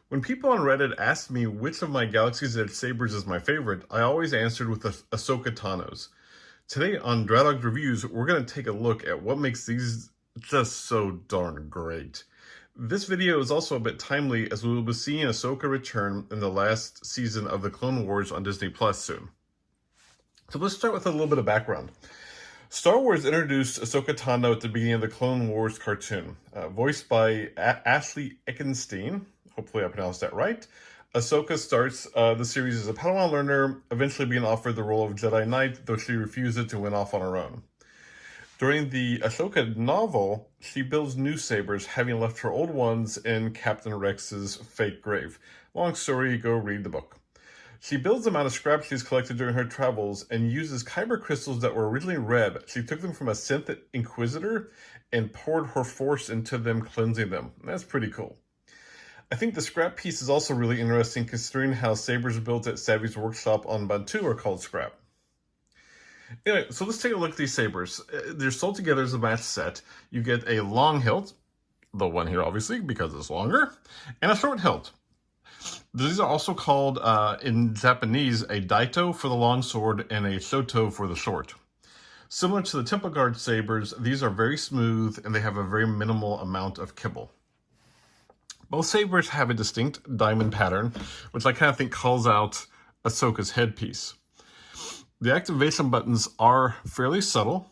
When people on Reddit ask me which of my Galaxy's Edge sabers is my favorite, I always answered with the Ashoka Tano's. Today on Dradog Reviews, we're going to take a look at what makes these just so darn great. This video is also a bit timely as we will be seeing Ahsoka return in the last season of the Clone Wars on Disney Plus soon. So let's start with a little bit of background. Star Wars introduced Ashoka Tano at the beginning of the Clone Wars cartoon, voiced by Ashley Eckstein. Hopefully I pronounced that right. Ahsoka starts the series as a Padawan learner, eventually being offered the role of Jedi Knight, though she refuses to went off on her own. During the Ashoka novel, she builds new sabers, having left her old ones in Captain Rex's fake grave. Long story, go read the book. She builds them out of scraps she's collected during her travels and uses kyber crystals that were originally red. She took them from a Sith Inquisitor and poured her force into them, cleansing them. That's pretty cool. I think the scrap piece is also really interesting considering how sabers built at Savvy's workshop on Bantu are called scrap. Anyway, so let's take a look at these sabers. They're sold together as a match set. You get a long hilt, the one here obviously because it's longer, and a short hilt. These are also called in Japanese a daito for the long sword and a shoto for the short. Similar to the Temple Guard sabers, these are very smooth and they have a very minimal amount of kibble. Both sabers have a distinct diamond pattern, which I kind of think calls out Ahsoka's headpiece. The activation buttons are fairly subtle,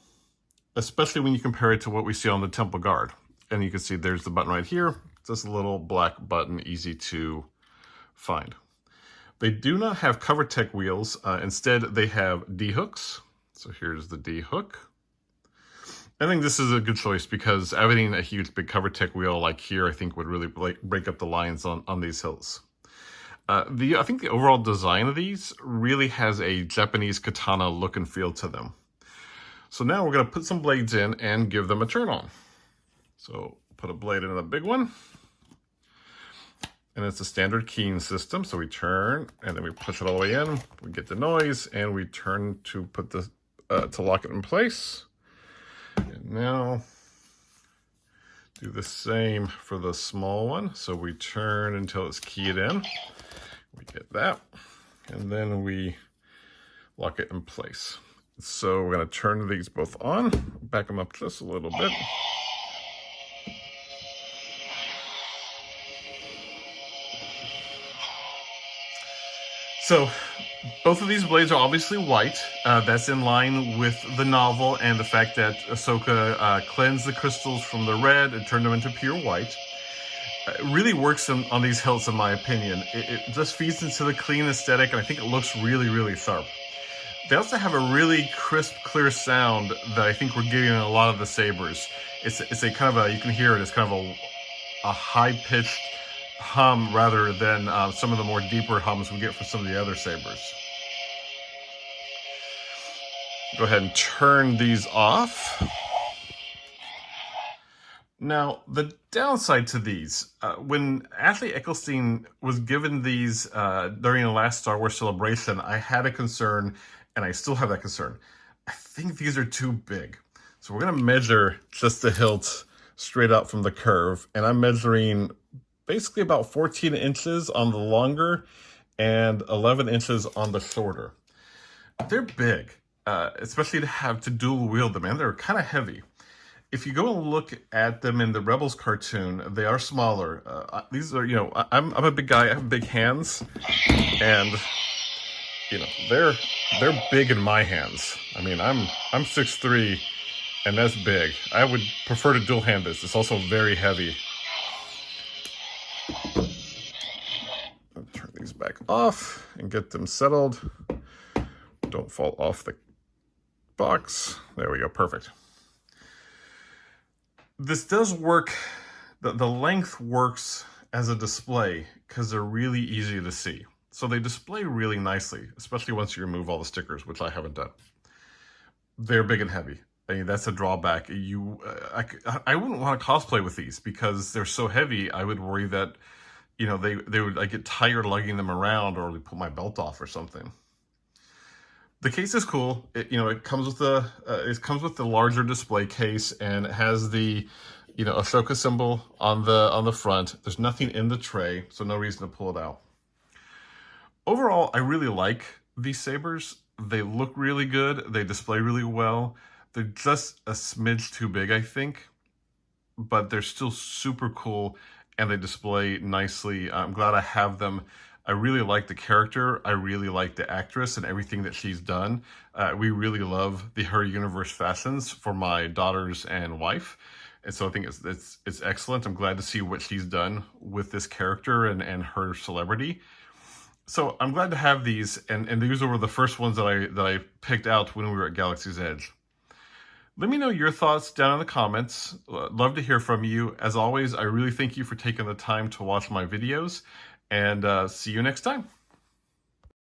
especially when you compare it to what we see on the Temple Guard. And you can see there's the button right here, just a little black button, easy to find. They do not have cover tech wheels. Instead, they have D-hooks. So here's the D-hook. I think this is a good choice because having a huge big cover tech wheel like here, I think would really break up the lines on these hilts. I think the overall design of these really has a Japanese katana look and feel to them. So now we're going to put some blades in and give them a turn on. So put a blade in the big one. And it's a standard keying system. So we turn and then we push it all the way in. We get the noise and we turn to put the to lock it in place. And now do the same for the small one. So we turn until it's keyed in. We get that. And then we lock it in place. So we're going to turn these both on, back them up just a little bit. So both of these blades are obviously white. That's in line with the novel and the fact that Ahsoka cleansed the crystals from the red and turned them into pure white. It really works on these hilts, in my opinion. It just feeds into the clean aesthetic, and I think it looks really, really sharp. They also have a really crisp, clear sound that I think we're getting in a lot of the sabers. It's a kind of a, you can hear it, it's kind of a high-pitched hum rather than some of the more deeper hums we get from some of the other sabers. Go ahead and turn these off. Now, the downside to these, when Ashley Eckstein was given these during the last Star Wars Celebration, I had a concern, and I still have that concern. I think these are too big. So we're going to measure just the hilt straight out from the curve, and I'm measuring basically about 14 inches on the longer and 11 inches on the shorter. They're big, especially to have to dual wield them, and they're kind of heavy. If you go and look at them in the Rebels cartoon, they are smaller. These are, you know, I'm a big guy, I have big hands, and you know, they're big in my hands. I mean, I'm 6'3", and that's big. I would prefer to dual hand this. It's also very heavy. I'll turn these back off and get them settled. Don't fall off the box. There we go, perfect. This does work, the length works as a display because they're really easy to see. So they display really nicely, especially once you remove all the stickers, which I haven't done. They're big and heavy. I mean, that's a drawback. I wouldn't want to cosplay with these because they're so heavy. I would worry that, you know, I get tired lugging them around or pull my belt off or something. The case is cool. It comes with the larger display case, and it has the Ashoka symbol on the front. There's nothing in the tray, so no reason to pull it out. Overall, I really like these sabers. They look really good. They display really well. They're just a smidge too big, I think, but they're still super cool and they display nicely. I'm glad I have them. I really like the character. I really like the actress and everything that she's done. We really love the Her Universe fashions for my daughters and wife. And so I think it's excellent. I'm glad to see what she's done with this character and her celebrity. So I'm glad to have these, and these were the first ones that I picked out when we were at Galaxy's Edge. Let me know your thoughts down in the comments. Love to hear from you. As always, I really thank you for taking the time to watch my videos, and see you next time.